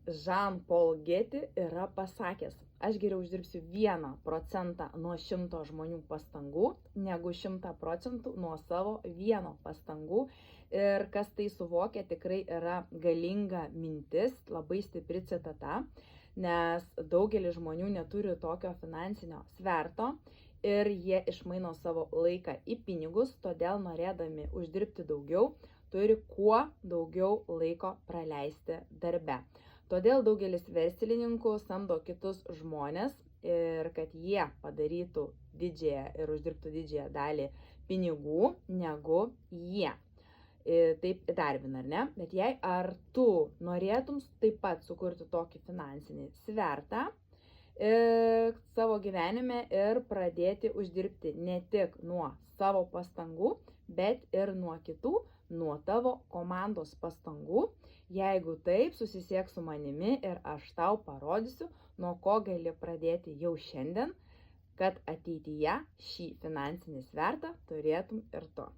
Jean-Paul Getty yra pasakęs, aš geriau uždirbsiu 1% nuo 100 žmonių pastangų, negu 100% nuo savo vieno pastangų. Ir kas tai suvokia, tikrai yra galinga mintis, labai stipri citata, nes daugelis žmonių neturi tokio finansinio sverto ir jie išmaino savo laiką į pinigus, todėl norėdami uždirbti daugiau, turi kuo daugiau laiko praleisti darbe. Todėl daugelis verslininkų samdo kitus žmonės ir kad jie padarytų didžiąją ir uždirbtų didžiąją dalį pinigų, negu jie taip įdarbina, ar ne? Bet ar tu norėtum taip pat sukurti tokį finansinį svertą savo gyvenime ir pradėti uždirbti ne tik nuo savo pastangų, bet ir nuo kitų, nuo tavo komandos pastangų. Jeigu taip, susisiek su manimi ir aš tau parodysiu, nuo ko gali pradėti jau šiandien, kad ateityje šį finansinį svertą turėtum ir tu.